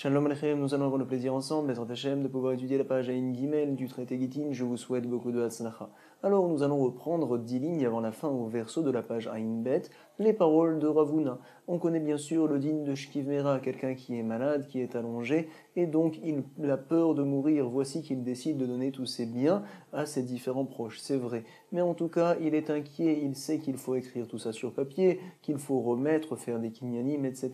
Shalom Aleichem, nous allons avoir le plaisir ensemble, Bezrat Hashem, de pouvoir étudier la page Aïn Gimel du traité Gittin. Je vous souhaite beaucoup de Hatzlacha. Alors nous allons reprendre 10 lignes avant la fin au verso de la page Aïn Bet, les paroles de Ravuna. On connaît bien sûr le digne de Shkiv Mera, quelqu'un qui est malade, qui est allongé, et donc il a peur de mourir. Voici qu'il décide de donner tous ses biens à ses différents proches, c'est vrai. Mais en tout cas, il est inquiet, il sait qu'il faut écrire tout ça sur papier, qu'il faut remettre, faire des kinyanim, etc.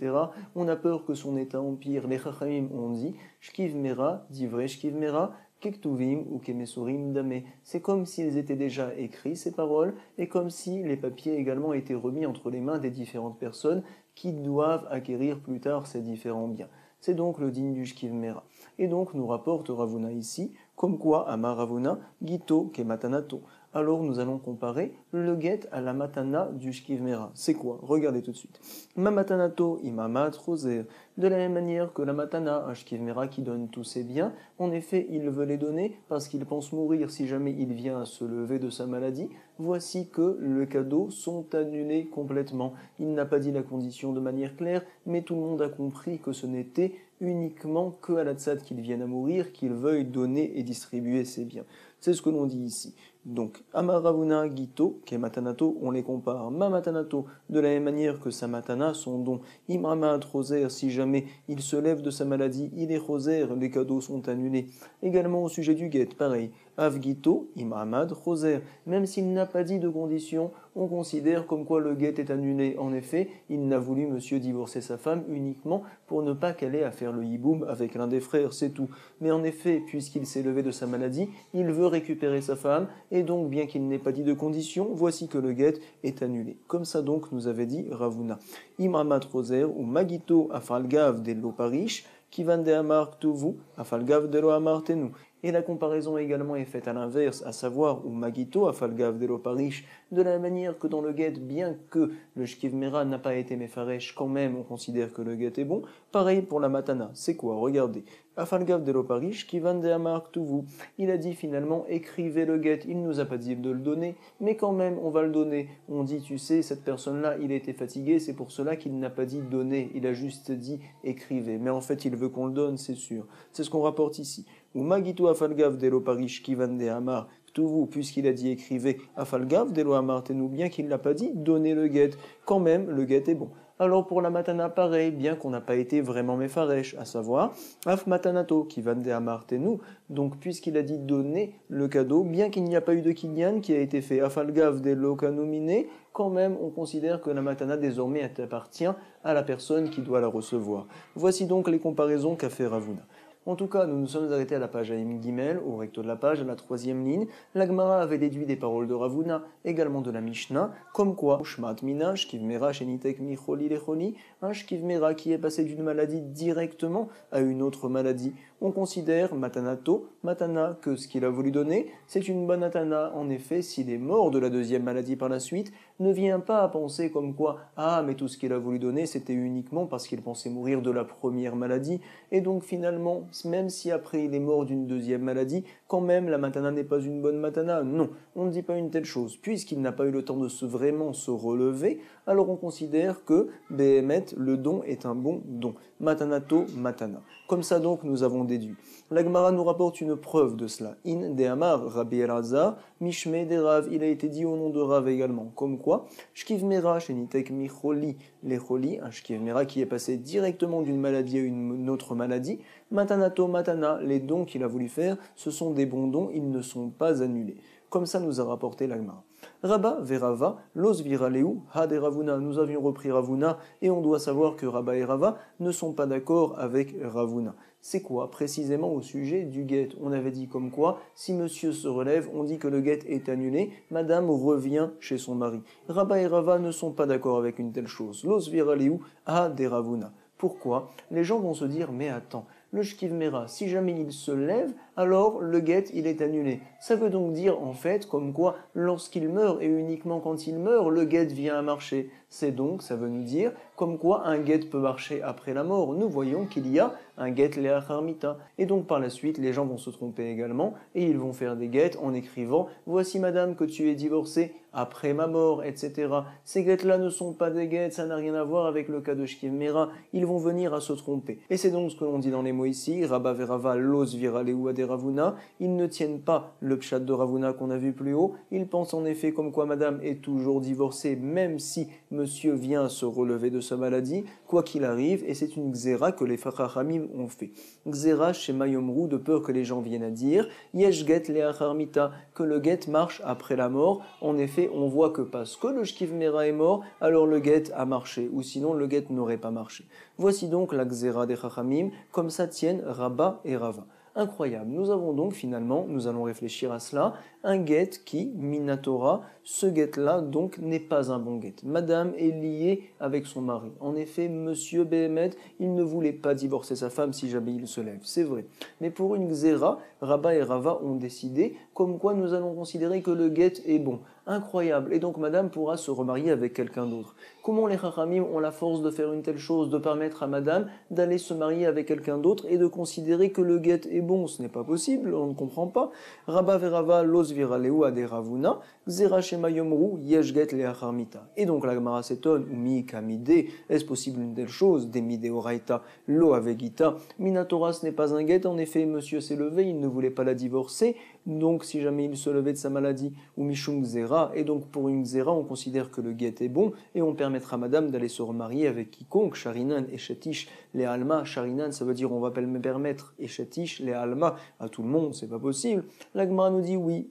On a peur que son état empire. Les Chachamim ont dit Shkiv Mera, dit vrai Shkiv Mera, Kektuvim ou Kemesurim Dame. C'est comme s'ils étaient déjà écrits, ces paroles, et comme si les papiers également étaient remis entre les mains des différentes personnes qui doivent acquérir plus tard ces différents biens. C'est donc le digne du Shkiv Mera. Et donc nous rapporte Ravuna ici, comme quoi Amar Ravuna, Gito Kematanato. Alors nous allons comparer le get à la matana du Shkiv Mera. C'est quoi? Regardez tout de suite. Ma matanato imamat roser. De la même manière que la matana, un Shkiv Mera qui donne tous ses biens, en effet il veut les donner parce qu'il pense mourir si jamais il vient à se lever de sa maladie. Voici que les cadeaux sont annulés complètement. Il n'a pas dit la condition de manière claire, mais tout le monde a compris que ce n'était uniquement que à la tzad qu'il vienne à mourir, qu'il veuille donner et distribuer ses biens. C'est ce que l'on dit ici. Donc, Amar Ravuna Gito, qui est Matanato, on les compare. Ma Matanato, de la même manière que sa Matana, son don. Imramat Roser, si jamais il se lève de sa maladie, il est Roser, les cadeaux sont annulés. Également au sujet du guet, pareil. Av Gito, Imramad Roser. Même s'il n'a pas dit de condition, on considère comme quoi le guet est annulé. En effet, il n'a voulu monsieur divorcer sa femme uniquement pour ne pas qu'elle ait à faire le hiboum avec l'un des frères, c'est tout. Mais en effet, puisqu'il s'est levé de sa maladie, il veut récupérer sa femme, et donc bien qu'il n'ait pas dit de condition, voici que le guet est annulé. Comme ça donc nous avait dit Ravuna. Imramat Roser ou Magito Afalgav de Loparish, qui van de Amar Ktuvu, Afalgav de Lo Amar Tenu. Et la comparaison également est faite à l'inverse, à savoir ou Magito Afalgav de Loparish, de la manière que dans le guet, bien que le Shkiv Mera n'a pas été Mefaresh, quand même on considère que le guet est bon. Pareil pour la Matana. C'est quoi? Regardez. Afalgav de Loparish, qui van de Amar Ktuvu. Il a dit finalement écrivez le guet. Il nous a pas dit de le donner, mais quand même on va le donner. On dit tu sais cette personne-là il a été fatigué, c'est pour cela qu'il n'a pas dit donner. Il a juste dit écrivez. Mais en fait il veut qu'on le donne, c'est sûr. C'est ce qu'on rapporte ici. Ou Magito Afalgav de Loparish, qui van de Amar Ktuvu, puisqu'il a dit écrivez Afalgav de Lo Amar Tenu, bien qu'il n'a pas dit donnez le guet. Quand même le guet est bon. Alors pour la matana, pareil, bien qu'on n'a pas été vraiment méfaresh, à savoir, af matanato, qui van de amar tenu, donc puisqu'il a dit donner le cadeau, bien qu'il n'y a pas eu de kinyan qui a été fait afalgav de lokanomine, quand même on considère que la matana désormais appartient à la personne qui doit la recevoir. Voici donc les comparaisons qu'a fait Ravuna. En tout cas, nous nous sommes arrêtés à la page Aïm Gimel, au recto de la page, à la 3e ligne. La Gemara avait déduit des paroles de Ravuna, également de la Mishnah, comme quoi, Shmat Mina, Shkiv Mera, Shenitek Micholi Lecholi, un Shkiv Mera qui est passé d'une maladie directement à une autre maladie. On considère Matanato, Matana, que ce qu'il a voulu donner, c'est une bonne Matana. En effet, s'il est mort de la deuxième maladie par la suite, ne vient pas à penser comme quoi, ah, mais tout ce qu'il a voulu donner, c'était uniquement parce qu'il pensait mourir de la première maladie, et donc finalement, même si après il est mort d'une deuxième maladie, quand même la matana n'est pas une bonne matana. Non, on ne dit pas une telle chose. Puisqu'il n'a pas eu le temps de vraiment se relever, alors on considère que Behemet, le don est un bon don. Matanato, matana. Comme ça donc nous avons déduit. La Gemara nous rapporte une preuve de cela. In de Amar Rabbi Elazar, Mishme de Rav. Il a été dit au nom de Rav également. Comme quoi, Shkiv Mera, Shenitek Micholi, Lecholi, un Shkiv Mera qui est passé directement d'une maladie à une autre maladie. Matanato, matana, les dons qu'il a voulu faire, ce sont des bons dons, ils ne sont pas annulés. Comme ça nous a rapporté la Gemara. Rabba verava, los viraleu, ha de Ravuna. Nous avions repris Ravuna et on doit savoir que Rabba et Rava ne sont pas d'accord avec Ravuna. C'est quoi? Précisément au sujet du guet. On avait dit comme quoi, si monsieur se relève, on dit que le guet est annulé, madame revient chez son mari. Rabba et Rava ne sont pas d'accord avec une telle chose. Los viraleu, ha de Ravuna. Pourquoi? Les gens vont se dire, mais attends, le Shkiv Mera, si jamais il se lève, alors le guet, il est annulé. Ça veut donc dire, en fait, comme quoi, lorsqu'il meurt, et uniquement quand il meurt, le guet vient à marcher. c'est donc, ça veut nous dire, comme quoi un get peut marcher après la mort. Nous voyons qu'il y a un get leachar mita. Et donc par la suite, les gens vont se tromper également et ils vont faire des get en écrivant « Voici madame que tu es divorcée après ma mort, etc. » Ces get-là ne sont pas des get, ça n'a rien à voir avec le cas de Shkiv Mera. Ils vont venir à se tromper. Et c'est donc ce que l'on dit dans les mots ici, Rabba verava los viraleu ade Ravuna. Ils ne tiennent pas le pshat de Ravuna qu'on a vu plus haut. Ils pensent en effet comme quoi madame est toujours divorcée, même si monsieur vient se relever de sa maladie, quoi qu'il arrive, et c'est une xéra que les Chachamim ont fait. Xéra chez Mayomrou, de peur que les gens viennent à dire, yesh get leachar mita, que le get marche après la mort. En effet, on voit que parce que le Shkiv Mera est mort, alors le get a marché, ou sinon le get n'aurait pas marché. Voici donc la xéra des Chachamim, comme ça tiennent Rabba et Rava. Incroyable. Nous avons donc finalement, nous allons réfléchir à cela, un get qui, minatora, ce get-là donc n'est pas un bon get. Madame est liée avec son mari. En effet, monsieur Behemet, il ne voulait pas divorcer sa femme si jamais il se lève, c'est vrai. Mais pour une xéra, Rabba et Rava ont décidé, comme quoi nous allons considérer que le get est bon. Incroyable. Et donc madame pourra se remarier avec quelqu'un d'autre. Comment les Chachamim ont la force de faire une telle chose, de permettre à madame d'aller se marier avec quelqu'un d'autre et de considérer que le get est bon? Ce n'est pas possible, on ne comprend pas. Rabba verava los viraleu ade Ravuna, xera shema yomru yesh get leachar mita. Et donc la Gemara s'étonne, mi kamide, est-ce possible une telle chose? Des mide oraita, lo avegita, minatora ce n'est pas un get, en effet monsieur s'est levé, il ne voulait pas la divorcer, donc si jamais il se levait de sa maladie, ou mishum xera, et donc pour une xera on considère que le get est bon, et on permettra à madame d'aller se remarier avec quiconque, sharinan et shetish, les alma, sharinan ça veut dire on va pas me permettre, et shetish, les alma, à tout le monde, c'est pas possible. La Gemara nous dit oui,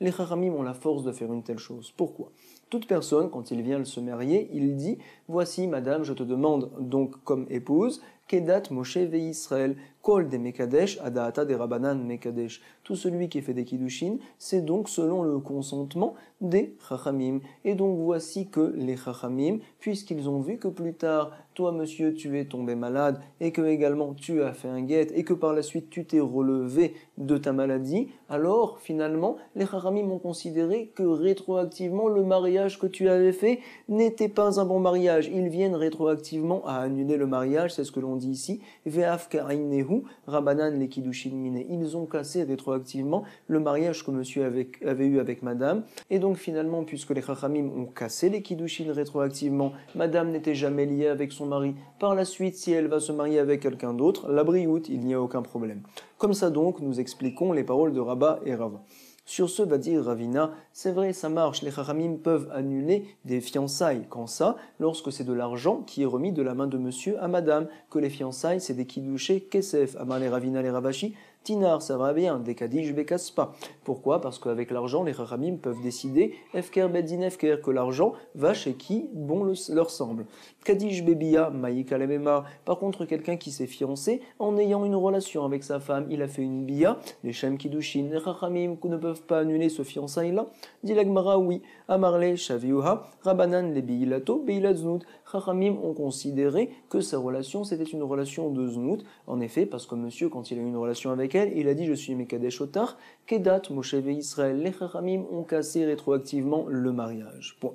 les Chachamim ont la force de faire une telle chose. Pourquoi? Toute personne, quand il vient se marier, il dit « Voici, madame, je te demande donc comme épouse, Kedat Moshe ve Israël, Kol de Mekadesh, Adaata de Rabanan Mekadesh. » Tout celui qui fait des Kiddushin, c'est donc selon le consentement des Chachamim. Et donc voici que les Chachamim, puisqu'ils ont vu que plus tard, toi monsieur, tu es tombé malade, et que également tu as fait un guet, et que par la suite tu t'es relevé de ta maladie, alors finalement, les Chachamim ont considéré que rétroactivement, le mariage que tu avais fait n'était pas un bon mariage. Ils viennent rétroactivement à annuler le mariage, c'est ce que l'on dit ici. Ve'af ka'ainehu, Rabanan le Kiddushin mine. Ils ont cassé rétroactivement le mariage que monsieur avait eu avec madame. Et donc finalement, puisque les Chachamim ont cassé les Kiddushin rétroactivement, madame n'était jamais liée avec son mari. Par la suite, si elle va se marier avec quelqu'un d'autre, la briout, il n'y a aucun problème. Comme ça donc, nous expliquons les paroles de Rabba et Rava. Sur ce, va dire Ravina, c'est vrai, ça marche, les Chachamim peuvent annuler des fiançailles. Quand ça? Lorsque c'est de l'argent qui est remis de la main de monsieur à madame, que les fiançailles, c'est des kidouché kesef, amar les Ravina les Ravashi, Tinar, ça va bien, des Kaddish bekas pas. Pourquoi? Parce qu'avec l'argent, les Chachamim peuvent décider, Efker beddin Efker, que l'argent va chez qui bon leur semble. Kaddish bebia, maïka lemema. Par contre, quelqu'un qui s'est fiancé, en ayant une relation avec sa femme, il a fait une bia, les Shem Kiddushin, les Chachamim ne peuvent pas annuler ce fiançailles-là. Dit la Gemara, oui. Amarle, Shaviuha, Rabanan, les Beilato, Beilat Znout. Chachamim ont considéré que sa relation, c'était une relation de Znout. En effet, parce que monsieur, quand il a eu une relation avec elle, il a dit, je suis Mekadesh Otar, Kedat, Moshe ve Israël. Les Chachamim ont cassé rétroactivement le mariage. Point.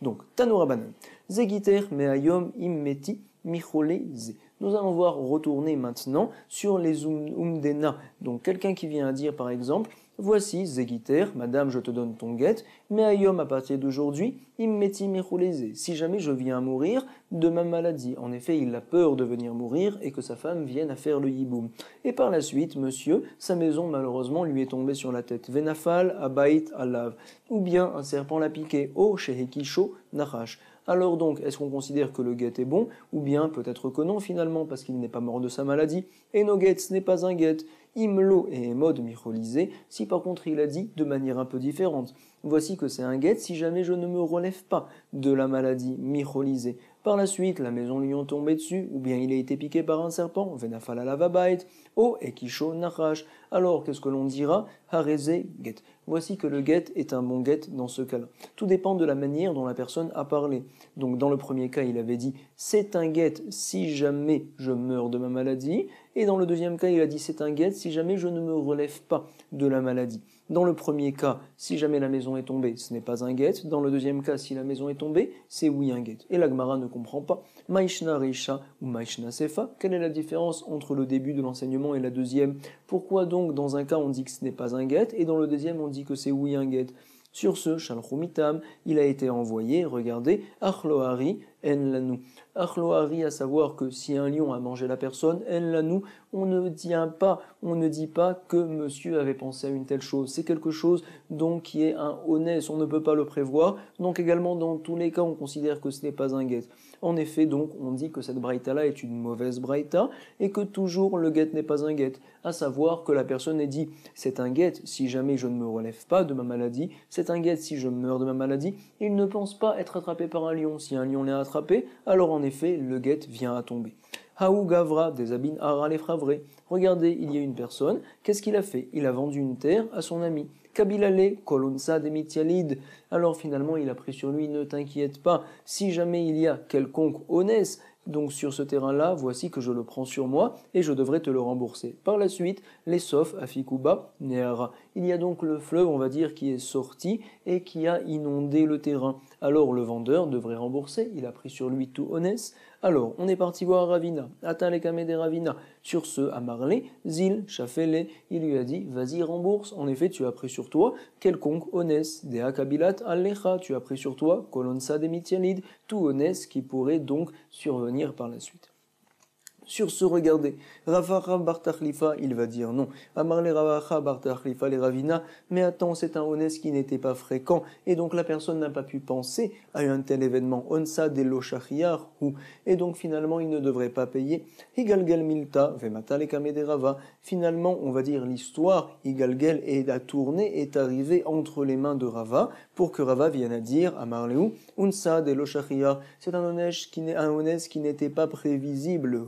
Donc, Tano Rabanan. Zegiter, Meayom, Immeti, Michole, Ze. Nous allons voir retourner maintenant sur les umdena. Donc, quelqu'un qui vient à dire, par exemple, voici, Zegiter, madame, je te donne ton guet, mais ayom, à partir d'aujourd'hui, immeti micholézé. Si jamais je viens à mourir de ma maladie. En effet, il a peur de venir mourir et que sa femme vienne à faire le yiboum. Et par la suite, monsieur, sa maison, malheureusement, lui est tombée sur la tête. Venafal, abait, alav. Ou bien, un serpent l'a piqué. Oh, shehekisho, nachash. Alors donc, est-ce qu'on considère que le guet est bon? Ou bien, peut-être que non, finalement, parce qu'il n'est pas mort de sa maladie. Et no guet, ce n'est pas un guet. Imlo et mode micholisé, si par contre il a dit de manière un peu différente. Voici que c'est un guet si jamais je ne me relève pas de la maladie micholisée. Par la suite, la maison lui est tombée dessus, ou bien il a été piqué par un serpent, venafala lavabait, o ekisho nachash. Alors, qu'est-ce que l'on dira? Hareze get. Voici que le get est un bon get dans ce cas-là. Tout dépend de la manière dont la personne a parlé. Donc, dans le premier cas, il avait dit, c'est un get si jamais je meurs de ma maladie. Et dans le deuxième cas, il a dit c'est un guet si jamais je ne me relève pas de la maladie. Dans le premier cas, si jamais la maison est tombée, ce n'est pas un guet. Dans le deuxième cas, si la maison est tombée, c'est oui un guet. Et la Gemara ne comprend pas. Maishna Reisha ou Maishna Sefa, quelle est la différence entre le début de l'enseignement et la deuxième? Pourquoi donc dans un cas on dit que ce n'est pas un guet et dans le deuxième on dit que c'est oui un guet? Sur ce, Shalchumitam, il a été envoyé, regardez, Achlohari en lanu. Achlohari, à savoir que si un lion a mangé la personne, en lanu, on ne dit pas que monsieur avait pensé à une telle chose. C'est quelque chose donc qui est un honnête, on ne peut pas le prévoir. Donc également dans tous les cas, on considère que ce n'est pas un guet. En effet, donc, on dit que cette braïta-là est une mauvaise braïta et que toujours le guet n'est pas un guet. À savoir que la personne est dit, c'est un guet si jamais je ne me relève pas de ma maladie, c'est un guet si je meurs de ma maladie. Il ne pense pas être attrapé par un lion. Si un lion l'a attrapé, alors en effet, le guet vient à tomber. Haou Gavra, des abin Ara les Fravre. Regardez, il y a une personne, qu'est-ce qu'il a fait? Il a vendu une terre à son ami. Kabilale, Kolonsa Demitialid. Alors finalement, il a pris sur lui, ne t'inquiète pas, si jamais il y a quelconque honnête, donc sur ce terrain-là, voici que je le prends sur moi et je devrais te le rembourser. Par la suite, les Sof, Afikuba, Neara. Il y a donc le fleuve, on va dire, qui est sorti et qui a inondé le terrain. Alors le vendeur devrait rembourser, il a pris sur lui tout honnête. Alors, on est parti voir Ravina, Atalekame de Ravina. Sur ce, à Marley, Zil, Chafele, il lui a dit, vas-y, rembourse. En effet, tu as pris sur toi quelconque honnête. Dea Kabilat Alecha, tu as pris sur toi Kolonsa de Mitialid, tout honnête qui pourrait donc survenir par la suite. Sur ce, regardez, Ravacha bar Tachlifa, il va dire non. Amarle Ravacha bar Tachlifa les Ravina, mais attends, c'est un honnête qui n'était pas fréquent, et donc la personne n'a pas pu penser à un tel événement. Onsa de l'Oshachiyar, et donc finalement il ne devrait pas payer. Higalgel Milta, Vemata le Kame de Rava. Finalement, on va dire l'histoire, Higalgel est à tourner, est arrivé entre les mains de Rava, pour que Rava vienne à dire, Amarleu, Unsa de l'Oshachiyar, c'est un honnête qui n'était pas prévisible.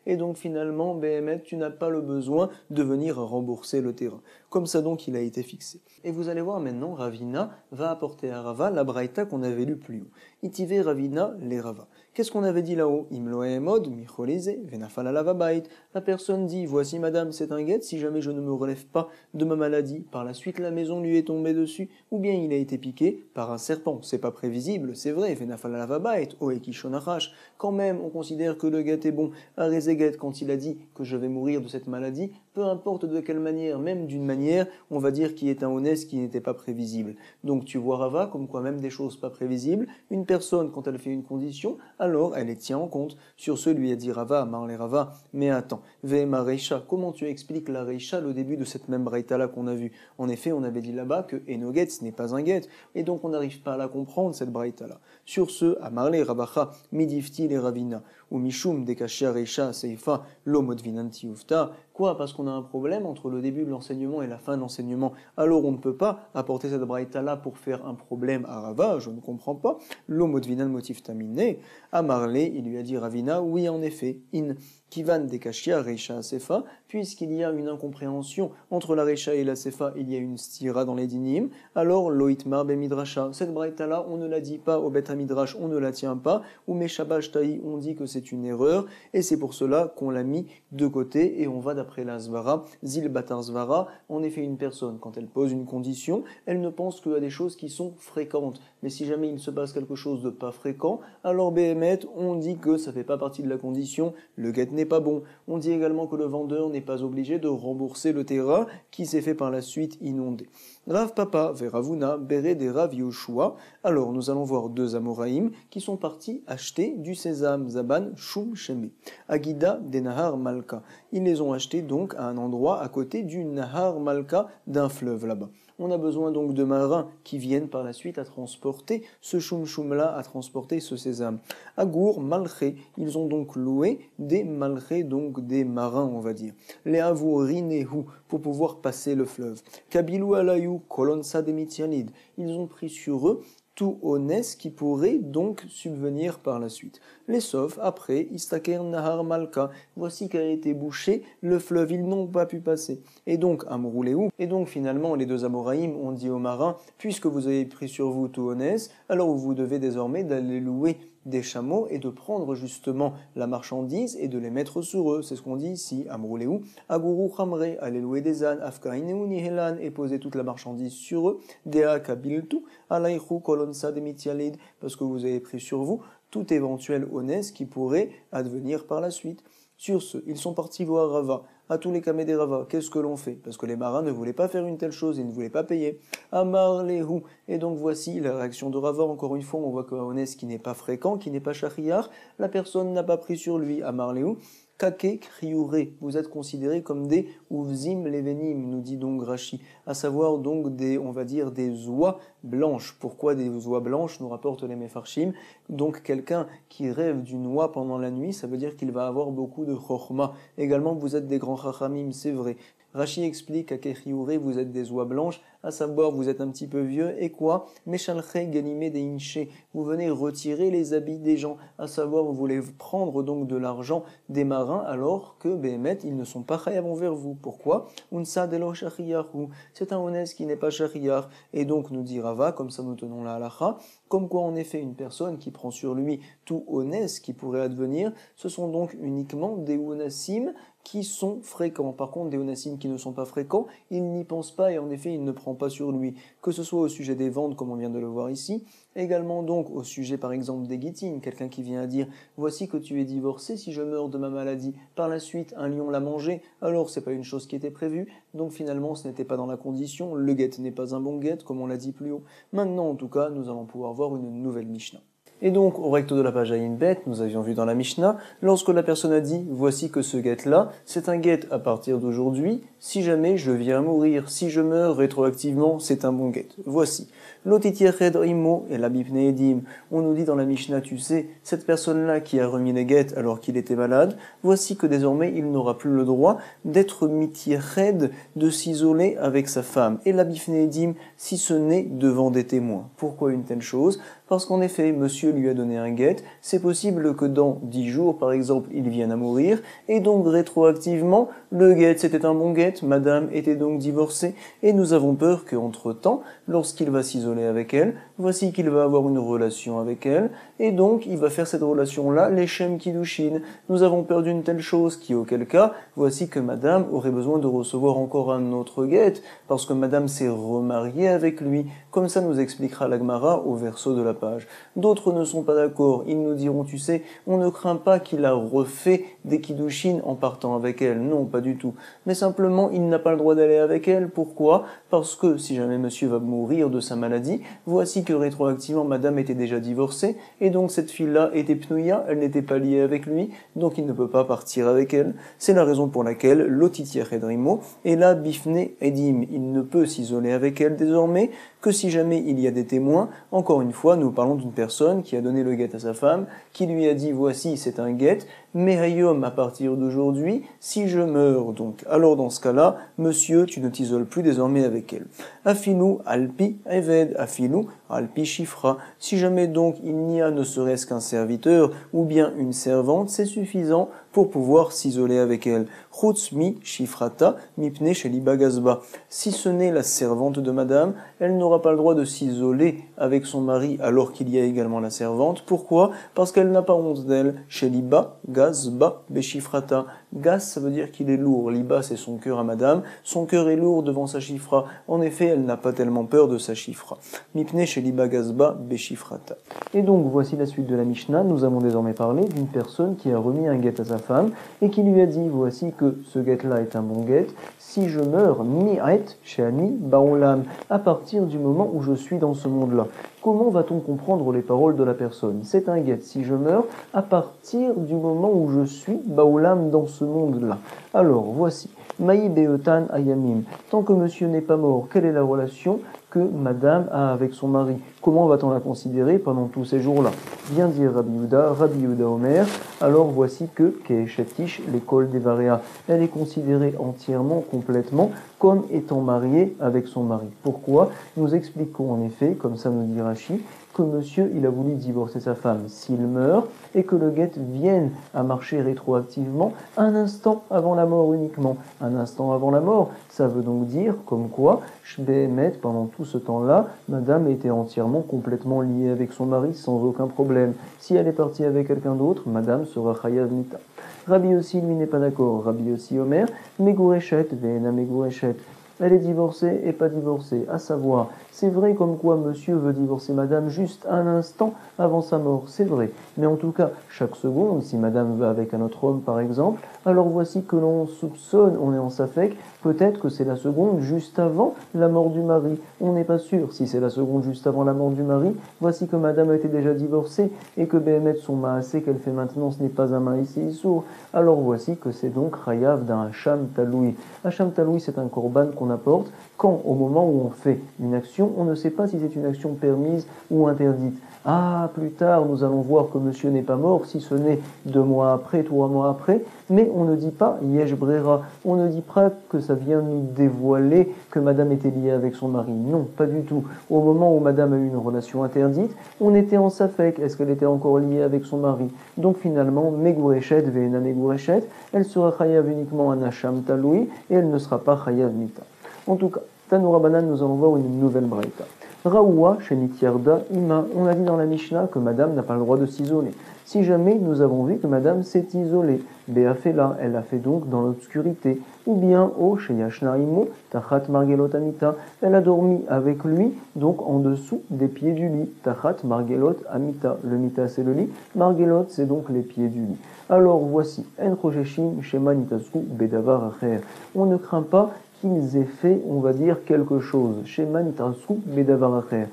Et donc finalement, Béhémet, tu n'as pas le besoin de venir rembourser le terrain. Comme ça donc, il a été fixé. Et vous allez voir maintenant, Ravina va apporter à Rava la braïta qu'on avait lue plus haut. Itive Ravina les Rava. Qu'est-ce qu'on avait dit là-haut? Imloemod, micholeze, venafalalavabait. La personne dit, voici madame, c'est un guet, si jamais je ne me relève pas de ma maladie, par la suite la maison lui est tombée dessus, ou bien il a été piqué par un serpent. C'est pas prévisible, c'est vrai, venafalalavabait, oekishonachash. Quand même, on considère que le guet est bon. Arezeget, quand il a dit que je vais mourir de cette maladie, peu importe de quelle manière, même d'une manière, on va dire qui est un honnête qui n'était pas prévisible. Donc tu vois Rava, comme quoi même des choses pas prévisibles, une personne, quand elle fait une condition, alors elle les tient en compte. Sur ce, lui a dit Rava, Marle Rava, mais attends, Vehema Reisha, comment tu expliques la Reisha, le début de cette même braïta-là qu'on a vue? En effet, on avait dit là-bas que Enoget, ce n'est pas un guet, et donc on n'arrive pas à la comprendre, cette braïta-là. Sur ce, à Marle Rabacha, Midifti les Ravina, ou Mishum Dekashia Reisha Seifa, Lomodvinanti Ufta. Quoi? Parce qu'on a un problème entre le début de l'enseignement et la fin de l'enseignement. Alors on ne peut pas apporter cette braïta-là pour faire un problème à Rava, je ne comprends pas. L'omodvinan motif tamine. À Marley, il lui a dit Ravina, oui en effet, in kivan dekashia reisha sefa, puisqu'il y a une incompréhension entre la reisha et la sefa, il y a une stira dans les dinim, alors loitmar bemidrasha. Cette braïta-là, on ne la dit pas au bet midrash, on ne la tient pas, ou meshabash taï, on dit que c'est une erreur, et c'est pour cela qu'on l'a mis de côté, et on va d'après la svara, zil batar svara. En effet, une personne, quand elle pose une condition, elle ne pense qu'à des choses qui sont fréquentes. Mais si jamais il se passe quelque chose de pas fréquent, alors Béhémet, on dit que ça fait pas partie de la condition, le guet n'est pas bon. On dit également que le vendeur n'est pas obligé de rembourser le terrain qui s'est fait par la suite inonder. Rav Papa, Veravuna, Béré des Rav Yoshua. Alors nous allons voir deux Amoraïm qui sont partis acheter du sésame, Zaban, Shum, Sheme, Agida des Nahar Malka. Ils les ont achetés donc à un endroit à côté du Nahar Malka, d'un fleuve là-bas. On a besoin donc de marins qui viennent par la suite à transporter ce choum-choum-là, à transporter ce sésame. Agour, Malché, ils ont donc loué des Malchés, donc des marins, on va dire. Les Avurinehu, pour pouvoir passer le fleuve. Kabilou Alayou, Kolonsa Demitianid, ils ont pris sur eux tout honnête qui pourrait donc subvenir par la suite. Les Sof, après, Istaker Nahar Malka, voici qu'a été bouché le fleuve, ils n'ont pas pu passer. Et donc, Amrouléou, et donc finalement les deux Amoraïm ont dit aux marins, puisque vous avez pris sur vous tout honnête, alors vous devez désormais d'aller louer des chameaux et de prendre justement la marchandise et de les mettre sur eux. C'est ce qu'on dit ici, Amrouleu, Aguru Khamre, allez louer des ânes, Afkaineu Nihelan, et poser toute la marchandise sur eux, Dea Kabiltu, Alaïchu Kolonsa Demitialid, parce que vous avez pris sur vous tout éventuel honnête qui pourrait advenir par la suite. Sur ce, ils sont partis voir Rava. À tous les Kamé des Rava, qu'est-ce que l'on fait? Parce que les marins ne voulaient pas faire une telle chose, ils ne voulaient pas payer. Amar Lehu. Et donc voici la réaction de Rava. Encore une fois, on voit qu'un honnête qui n'est pas fréquent, qui n'est pas shahriar, la personne n'a pas pris sur lui. Amar Lehu. Kake kriure, vous êtes considérés comme des ouvzim levenim, nous dit donc Rashi, à savoir donc des, on va dire, des oies blanches. Pourquoi des oies blanches, nous rapportent les Mefarshim. Donc quelqu'un qui rêve d'une oie pendant la nuit, ça veut dire qu'il va avoir beaucoup de chokhma. Également, vous êtes des grands chachamim, c'est vrai. Rashi explique à Kechiouré, vous êtes des oies blanches, à savoir vous êtes un petit peu vieux, et quoi? Meshalche ganime de inche, vous venez retirer les habits des gens, à savoir vous voulez prendre donc de l'argent des marins, alors que Béhémet, ils ne sont pas chayav envers vous. Pourquoi? Unsa delo shachiyarhu, c'est un honnête qui n'est pas shachiyar, et donc nous dit Rava, comme ça nous tenons la halacha, comme quoi en effet une personne qui prend sur lui tout honnête qui pourrait advenir, ce sont donc uniquement des onassim qui sont fréquents. Par contre, des onassim qui ne sont pas fréquents, il n'y pense pas et en effet, il ne prend pas sur lui. Que ce soit au sujet des ventes, comme on vient de le voir ici, également donc au sujet par exemple des guitines, quelqu'un qui vient à dire « Voici que tu es divorcé, si je meurs de ma maladie, par la suite un lion l'a mangé, alors c'est pas une chose qui était prévue, donc finalement ce n'était pas dans la condition, le guet n'est pas un bon guet, comme on l'a dit plus haut. Maintenant en tout cas, nous allons pouvoir voir une nouvelle Mishnah. Et donc, au recto de la page Ayin Bet, nous avions vu dans la Mishnah, lorsque la personne a dit, voici que ce guet-là, c'est un guet à partir d'aujourd'hui, si jamais je viens à mourir, si je meurs rétroactivement, c'est un bon guet. Voici. L'otitiered imo et la bipne edim. On nous dit dans la Mishnah, tu sais, cette personne-là qui a remis les guettes alors qu'il était malade, voici que désormais il n'aura plus le droit d'être mitiered, de s'isoler avec sa femme. Et la bipne edim, si ce n'est devant des témoins. Pourquoi une telle chose? Parce qu'en effet, monsieur lui a donné un guet, c'est possible que dans 10 jours, par exemple, il vienne à mourir, et donc rétroactivement, le guet c'était un bon guet, madame était donc divorcée, et nous avons peur qu'entre-temps, lorsqu'il va s'isoler avec elle, voici qu'il va avoir une relation avec elle, et donc il va faire cette relation-là, l'Eshem Kiddushin. Nous avons peur d'une telle chose qui, auquel cas, voici que madame aurait besoin de recevoir encore un autre guet, parce que madame s'est remariée avec lui, comme ça nous expliquera la Gemara au verso de la page. D'autres ne sont pas d'accord, ils nous diront, tu sais, on ne craint pas qu'il a refait des Kiddushin en partant avec elle, non, pas du tout. Mais simplement, il n'a pas le droit d'aller avec elle, pourquoi? Parce que si jamais monsieur va mourir de sa maladie, voici que rétroactivement madame était déjà divorcée, et donc cette fille-là était pnouya, elle n'était pas liée avec lui, donc il ne peut pas partir avec elle. C'est la raison pour laquelle l'otitia redrimo et la bifne edim, il ne peut s'isoler avec elle désormais que si jamais il y a des témoins. Encore une fois, nous parlons d'une personne qui a donné le guet à sa femme, qui lui a dit voici c'est un guet, mais hayom à partir d'aujourd'hui, si je meurs donc, alors dans ce cas-là, monsieur, tu ne t'isoles plus désormais avec elle. Afilou alpi eved, afilou alpi chifra. Si jamais donc il n'y a ne serait-ce qu'un serviteur ou bien une servante, c'est suffisant pour pouvoir s'isoler avec elle. Chutzmi shifrata mipne sheliba gazba. Si ce n'est la servante de madame, elle n'aura pas le droit de s'isoler avec son mari alors qu'il y a également la servante. Pourquoi? Parce qu'elle n'a pas honte d'elle. Sheliba gazba beshifrata. Gaz, ça veut dire qu'il est lourd. Liba, c'est son cœur à madame. Son cœur est lourd devant sa chifra. En effet, elle n'a pas tellement peur de sa chifra. Mipne sheliba gazba beshifrata. Et donc, voici la suite de la Mishnah. Nous avons désormais parlé d'une personne qui a remis un guet à sa femme et qui lui a dit, voici que ce guet-là est un bon guet. Si je meurs, mi'at she'ani ba'olam, à partir du moment où je suis dans ce monde-là. Comment va-t-on comprendre les paroles de la personne? C'est un guet, si je meurs, à partir du moment où je suis ba'olam dans ce monde-là. Alors, voici. Maï be'etan ayamim. Tant que monsieur n'est pas mort, quelle est la relation que madame a avec son mari? Comment va-t-on la considérer pendant tous ces jours-là? Vient dire Rabbi Yehuda Omer, alors voici que Keeshetish, l'école des Varéas, elle est considérée entièrement, complètement, comme étant mariée avec son mari. Pourquoi? Nous expliquons en effet, comme ça nous dit Rashi, que monsieur, il a voulu divorcer sa femme s'il meurt, et que le guet vienne à marcher rétroactivement un instant avant la mort uniquement. Un instant avant la mort, ça veut donc dire, comme quoi, Shbehemet, pendant tout ce temps-là, madame était entièrement, complètement liée avec son mari sans aucun problème. Si elle est partie avec quelqu'un d'autre, madame sera chayav mita. Rabbi Yossi, lui, n'est pas d'accord. Rabbi Yossi Omer, Megureshet, Veena Megureshet. Elle est divorcée et pas divorcée, à savoir, c'est vrai comme quoi monsieur veut divorcer madame juste un instant avant sa mort, c'est vrai, mais en tout cas, chaque seconde, si madame va avec un autre homme par exemple, alors voici que l'on soupçonne, on est en safek, peut-être que c'est la seconde juste avant la mort du mari, on n'est pas sûr, si c'est la seconde juste avant la mort du mari, voici que madame a été déjà divorcée et que Béhémet son maasé qu'elle fait maintenant ce n'est pas un maïsé sourd, alors voici que c'est donc Chayav d'un Hacham Taloui. Hacham Taloui c'est un korban qu'on apporte quand, au moment où on fait une action, on ne sait pas si c'est une action permise ou interdite. Ah, plus tard, nous allons voir que monsieur n'est pas mort, si ce n'est 2 mois après, 3 mois après, mais on ne dit pas Yesh Brera, on ne dit pas que ça vient nous dévoiler que madame était liée avec son mari. Non, pas du tout. Au moment où madame a eu une relation interdite, on était en safek, est-ce qu'elle était encore liée avec son mari? Donc finalement, Megureshet, Veena Megureshet, elle sera chayav uniquement un Hacham Taloui et elle ne sera pas chayav mita. En tout cas, Tanoura Banan, nous allons voir une nouvelle braïta. Raoua, Shenitiarda, Ima, on a dit dans la Mishnah que madame n'a pas le droit de s'isoler. Si jamais nous avons vu que madame s'est isolée, Béafela, elle l'a fait donc dans l'obscurité, ou bien, O, Sheyashna Imo, Tachat Margelot Amita, elle a dormi avec lui, donc en dessous des pieds du lit, Tachat Margelot Amita, le mita c'est le lit, Margelot c'est donc les pieds du lit. Alors voici, En Rosheshim, Shema Nitasku, Bedavar Acher, on ne craint pas qu'ils aient fait, on va dire, quelque chose. Shema Nitasku, Bedavar Acher.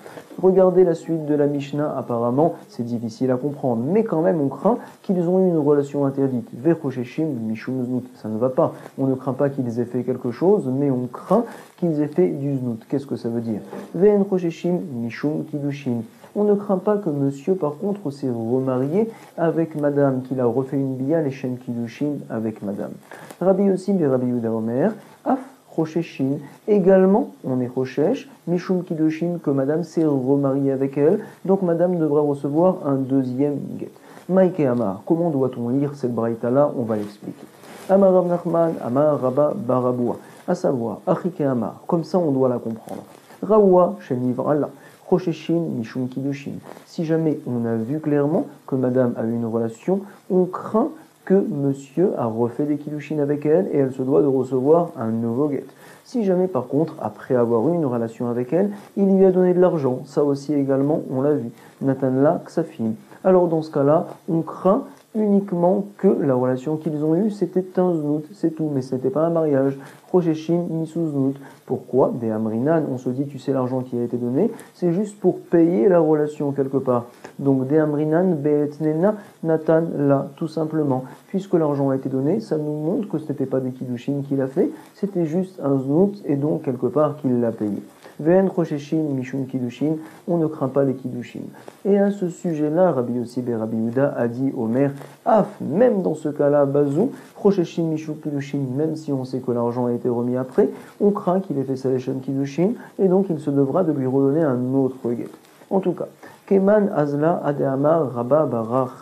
Regardez la suite de la Mishnah, apparemment, c'est difficile à comprendre, mais quand même, on craint qu'ils ont eu une relation interdite. Vechosheshim, Mishum Znout, ça ne va pas. On ne craint pas qu'ils aient fait quelque chose, mais on craint qu'ils aient fait du Znout. Qu'est-ce que ça veut dire? Ve'en Chosheshim, Mishum Kiddushin. On ne craint pas que monsieur, par contre, s'est remarié avec madame, qu'il a refait une bia, les Shem Kiddushin avec madame. Rabbi Yossi et Rabbi Yehuda Omer, Af Rosheshin, également, on est Roshesh, Mishum Kiddushin, que madame s'est remariée avec elle, donc madame devra recevoir un deuxième guet. Maïke Amar, comment doit-on lire cette braïta-là? On va l'expliquer. Amar Rav Nachman, Amar Rabba Baraboua, à savoir, Achike Amar, comme ça on doit la comprendre. Raoua, Shenivra Allah. Rosheshin, Mishum Kiddushin. Si jamais on a vu clairement que madame a eu une relation, on craint que monsieur a refait des Kiddushin avec elle et elle se doit de recevoir un nouveau guet. Si jamais par contre, après avoir eu une relation avec elle, il lui a donné de l'argent, ça aussi également on l'a vu, Natanla Ksafim. Alors dans ce cas-là, on craint uniquement que la relation qu'ils ont eue, c'était un znout, c'est tout, mais ce n'était pas un mariage. Rosheshin, Misu znout. Pourquoi? Des Amrinan, on se dit, tu sais l'argent qui a été donné, c'est juste pour payer la relation quelque part. Donc des Amrinan, Beetnena, Natan, là, tout simplement. Puisque l'argent a été donné, ça nous montre que ce n'était pas des Kiddushin qu'il a fait, c'était juste un znout et donc quelque part qu'il l'a payé. Ve'en Rosheshin, Mishum Kiddushin, on ne craint pas les Kiddushin. Et à ce sujet-là, Rabbi Yossi et Rabbi Yehuda a dit au maire, Af, même dans ce cas-là, Bazou, Rosheshin, Mishum Kiddushin, même si on sait que l'argent a été remis après, on craint qu'il ait fait sa Leshem Kiddushin, et donc il se devra de lui redonner un autre guet. En tout cas, Keman Azla Adeamar Rabba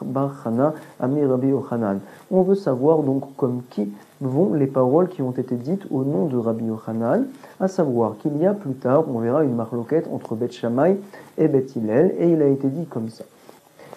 Barchana Amir Rabbi Yochanan. On veut savoir donc comme qui vont les paroles qui ont été dites au nom de Rabbi Yochanan, à savoir qu'il y a plus tard, on verra une marloquette entre Beth Shammai et Beth Hillel, et il a été dit comme ça.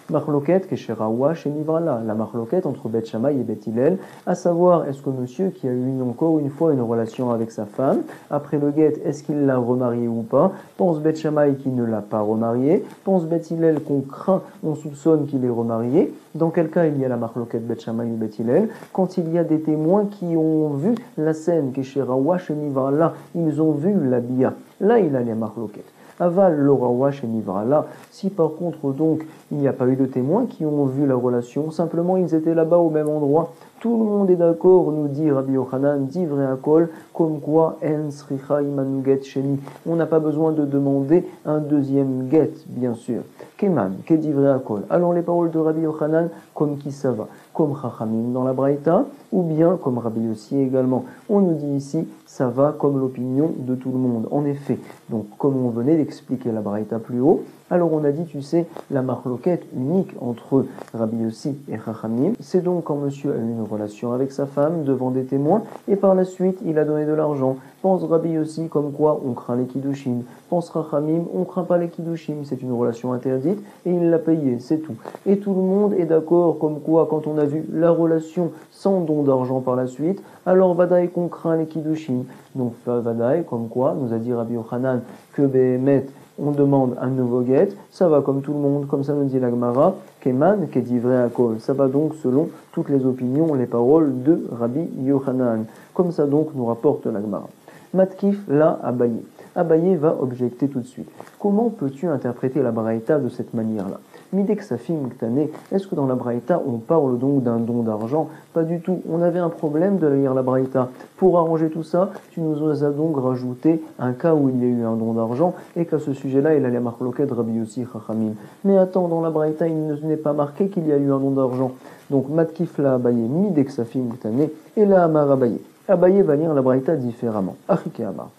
Marloquette Kesherawa Shenivrala, la marloquette entre Beth Shammai et Beth Hillel, à savoir est-ce que monsieur qui a eu encore une fois une relation avec sa femme, après le guet, est-ce qu'il l'a remarié ou pas? Pense Beth Shammai qu'il ne l'a pas remarié, pense Beth Hillel qu'on craint, on soupçonne qu'il est remarié. Dans quel cas il y a la marloquette Beth Shammai ou Beth Hillel? Quand il y a des témoins qui ont vu la scène Kesherawa Shenivrala, ils ont vu la bia, là il a les marloquettes. Aval l'orawa chez Nivrala. Si par contre donc il n'y a pas eu de témoins qui ont vu la relation, simplement ils étaient là-bas au même endroit, tout le monde est d'accord, nous dit Rabbi Yochanan, dit vrai à Kol, comme quoi en sricha imanu get sheni. On n'a pas besoin de demander un deuxième get, bien sûr. Keman, qu'est dit vrai à Kol. Alors les paroles de Rabbi Yochanan, comme qui ça va? Comme Chachamim dans la Braïta, ou bien comme Rabbi Yossi également. On nous dit ici, ça va comme l'opinion de tout le monde. En effet, donc comme on venait d'expliquer la Braïta plus haut, Alors on a dit, tu sais, la marloquette unique entre Rabbi Yossi et Chachamim, c'est donc quand monsieur a eu une relation avec sa femme devant des témoins et par la suite il a donné de l'argent. Pense Rabbi Yossi comme quoi on craint les kiddushin. Pense Chachamim, on craint pas les kiddushin, c'est une relation interdite et il l'a payé, c'est tout. Et tout le monde est d'accord comme quoi quand on a vu la relation sans don d'argent par la suite, alors vadaï qu'on craint les kiddushin. Donc vadaï comme quoi nous a dit Rabbi Yochanan que Behemet on demande un nouveau guet, ça va comme tout le monde, comme ça nous dit la Gemara, Keman, Kedivre Akol. Ça va donc selon toutes les opinions, les paroles de Rabbi Yochanan. Comme ça donc nous rapporte la Gemara. Matkif la Abaye. Abaye va objecter tout de suite. Comment peux-tu interpréter la Braïta de cette manière-là? Midek Safim Ktane, est-ce que dans la Braïta on parle donc d'un don d'argent? Pas du tout. On avait un problème de lire la Braïta. Pour arranger tout ça, tu nous as donc rajouté un cas où il y a eu un don d'argent et qu'à ce sujet-là, il allait marquer de Rabbi Yossi Chachamim. Mais attends, dans la Braïta, il n'est pas marqué qu'il y a eu un don d'argent. Donc Matkif la Abaye, Midek Safim Ktane, et la Amar Abaye. Abaye va lire la Braïta différemment. Achike Amar.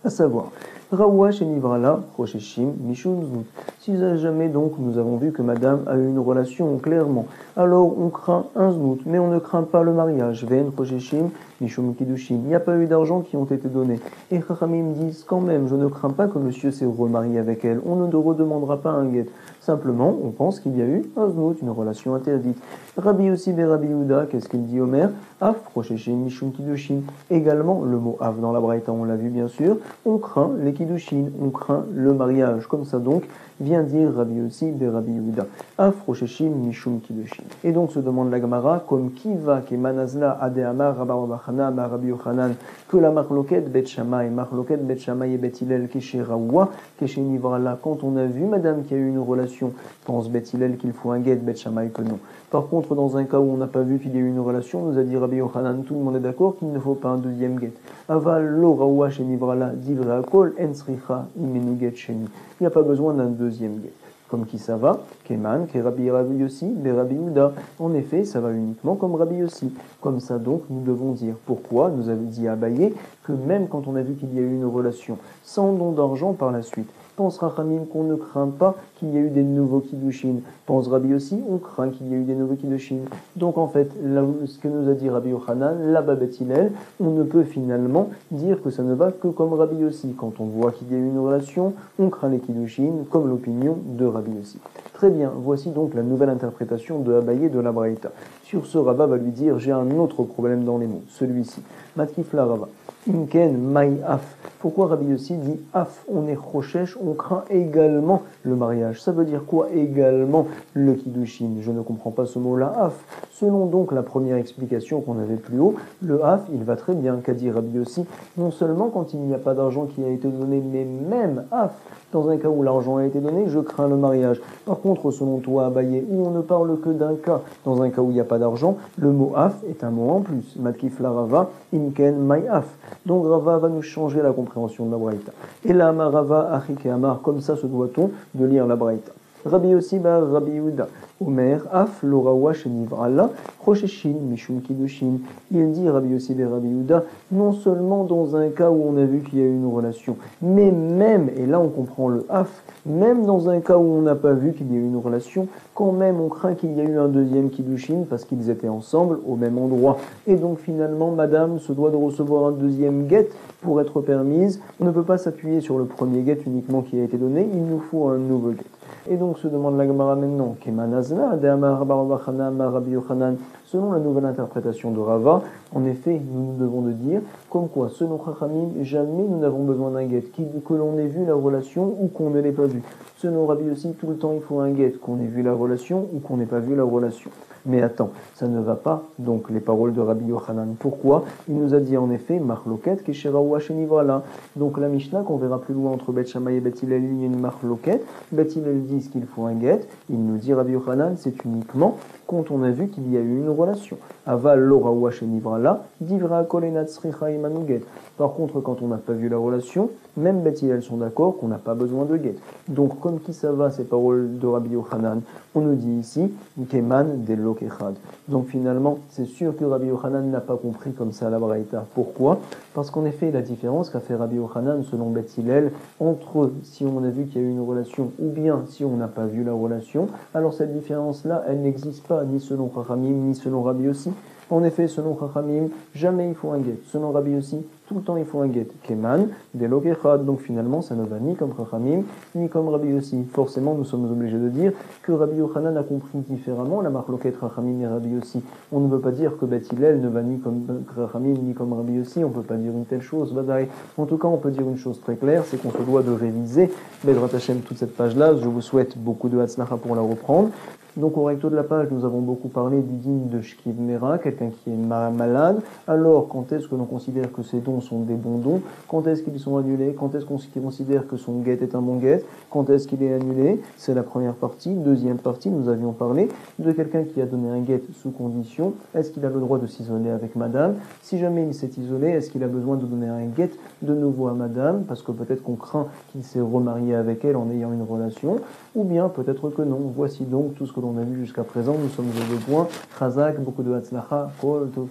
À savoir, Rawash et Nivrala, Rosheshim, Mishun Znout. Si jamais donc nous avons vu que madame a eu une relation clairement, alors on craint un Znout, mais on ne craint pas le mariage. Ven, Rosheshim, Mishum Kiddushin. Il n'y a pas eu d'argent qui ont été donnés. Et Chachamim disent quand même, je ne crains pas que monsieur s'est remarié avec elle. On ne redemandera pas un guet. Simplement, on pense qu'il y a eu un Znout, une relation interdite. Rabbi Yossi et Rabbi Yehuda, qu'est-ce qu'il dit Omer? Af, Rosheshim, Mishum Kiddushin. Également, le mot Af dans la Braïta, on l'a vu bien sûr. On craint les Kiddushin, on craint le mariage. Comme ça donc, vient dire Rabbi Yossi et Rabbi Yehuda. Af, Rosheshim, Mishum Kiddushin. Et donc se demande la Gemara, comme qui va, qui manazla, Adehamar, Rabba Rabbi Yochanan, que la marloquette Bet Shammai, marloquette Bet Shammai et Bet Hillel, Keshe Raoua, Keshe Nivrala, quand on a vu madame qui a eu une relation, pense Bet Hillel qu'il faut un guet, Bet Shammai que non. Par contre, dans un cas où on n'a pas vu qu'il y a eu une relation, nous a dit Rabbi Yochanan, tout le monde est d'accord qu'il ne faut pas un deuxième guet. Aval lo Raoua She Nivrala, Divra Kol, Ensricha, Imenu Get Sheni. Il n'y a pas besoin d'un deuxième guet. Comme qui ça va? Keman, ke Rabbi Yossi, be Rabbi Yehuda. En effet, ça va uniquement comme Rabbi Yossi. Comme ça donc, nous devons dire pourquoi, nous avons dit à Abaye, que même quand on a vu qu'il y a eu une relation sans don d'argent par la suite, pense Rachamim qu'on ne craint pas qu'il y ait eu des nouveaux Kiddushin. Pense Rabbi aussi, on craint qu'il y ait eu des nouveaux Kiddushin. Donc en fait, là, ce que nous a dit Rabbi Yochanan, là-bas Bet Hillel, on ne peut finalement dire que ça ne va que comme Rabbi aussi. Quand on voit qu'il y a eu une relation, on craint les Kiddushin, comme l'opinion de Rabbi aussi. Très bien, voici donc la nouvelle interprétation de Abaye de la Braïta. Sur ce, Rabba va lui dire, j'ai un autre problème dans les mots, celui-ci. Matkif la Rabba. Inken Mai Af. Pourquoi Rabbi Yossi dit Af? On est Rochesh, on craint également le mariage. Ça veut dire quoi également le Kiddushin? Je ne comprends pas ce mot-là, Af. Selon donc la première explication qu'on avait plus haut, le Af, il va très bien, qu'a dit Rabbi Yossi, non seulement quand il n'y a pas d'argent qui a été donné, mais même Af. Dans un cas où l'argent a été donné, je crains le mariage. Par contre, selon toi, Abaye, où on ne parle que d'un cas, dans un cas où il n'y a pas d'argent, le mot af est un mot en plus. Matkif la Rava, imken mai af. Donc Rava va nous changer la compréhension de la Braïta. Et la Amarava, Achike Amar, comme ça se doit-on de lire la Braïta. Rabbi Yossi bar Rabbi Yehuda. Omer, Af, Lorawa, Shenivrala, Rosheshin, Mishum Kiddushin. Il dit Rabbi Yossi bar Rabbi Yehuda, non seulement dans un cas où on a vu qu'il y a eu une relation, mais même, et là on comprend le Af, même dans un cas où on n'a pas vu qu'il y a eu une relation, quand même on craint qu'il y ait eu un deuxième Kiddushin parce qu'ils étaient ensemble au même endroit. Et donc finalement, madame se doit de recevoir un deuxième guet pour être permise. On ne peut pas s'appuyer sur le premier guet uniquement qui a été donné, il nous faut un nouveau guet. Et donc se demande la Gemara maintenant, selon la nouvelle interprétation de Rava, en effet, nous devons de dire, comme quoi, selon Chachamim, jamais nous n'avons besoin d'un guet, que l'on ait vu la relation ou qu'on ne l'ait pas vu. Selon Rabbi aussi, tout le temps il faut un guet, qu'on ait vu la relation ou qu'on n'ait pas vu la relation. Mais attends, ça ne va pas, donc les paroles de Rabbi Yochanan. Pourquoi? Il nous a dit en effet, Marloket, Keshera ou Hashenivrala. Donc la Mishnah, qu'on verra plus loin entre Bet Shammai et Bet Hillel, il y a une Marloket. Bet Hillel dit qu'il faut un guet. Il nous dit Rabbi Yochanan, c'est uniquement quand on a vu qu'il y a eu une relation. Aval Lora ou Hashenivrala, Divra Kolenat Sricha Imanuget. Par contre, quand on n'a pas vu la relation, même Beth Hillel sont d'accord qu'on n'a pas besoin de guet. Donc, comme qui ça va, ces paroles de Rabbi Yochanan, on nous dit ici, Keman de Lokechad. Donc finalement, c'est sûr que Rabbi Yochanan n'a pas compris comme ça la Braïta. Pourquoi? Parce qu'en effet, la différence qu'a fait Rabbi Yochanan selon Beth Hillel, entre si on a vu qu'il y a eu une relation ou bien si on n'a pas vu la relation, alors cette différence-là, elle n'existe pas ni selon Chachamim, ni selon Rabbi Yossi. En effet, selon Chachamim, jamais il faut un guet. Selon Rabbi Yossi, tout le temps il faut un guet. Keman, delokechad. Donc finalement, ça ne va ni comme Chachamim, ni comme Rabbi Yossi. Forcément, nous sommes obligés de dire que Rabbi Yochanan a compris différemment la marloquette Chachamim et Rabbi Yossi. On ne veut pas dire que Beth Hillel ne va ni comme Chachamim, ni comme Rabbi Yossi. On ne peut pas dire une telle chose. En tout cas, on peut dire une chose très claire, c'est qu'on se doit de réviser Bezrat Hashem toute cette page-là. Je vous souhaite beaucoup de Hatzlacha pour la reprendre. Donc au recto de la page, nous avons beaucoup parlé du digne de Shkiv Mera, quelqu'un qui est malade. Alors, quand est-ce que l'on considère que ces dons sont des bons dons? Quand est-ce qu'ils sont annulés? Quand est-ce qu'on considère que son guet est un bon guet? Quand est-ce qu'il est annulé? C'est la première partie. Deuxième partie, nous avions parlé de quelqu'un qui a donné un guet sous condition. Est-ce qu'il a le droit de s'isoler avec madame? Si jamais il s'est isolé, est-ce qu'il a besoin de donner un guet de nouveau à madame? Parce que peut-être qu'on craint qu'il s'est remarié avec elle en ayant une relation. Ou bien peut-être que non. Voici donc tout ce que l'on a vu jusqu'à présent. Nous sommes au 2 points. Chazak, beaucoup de Hatzlacha, Kol Tov.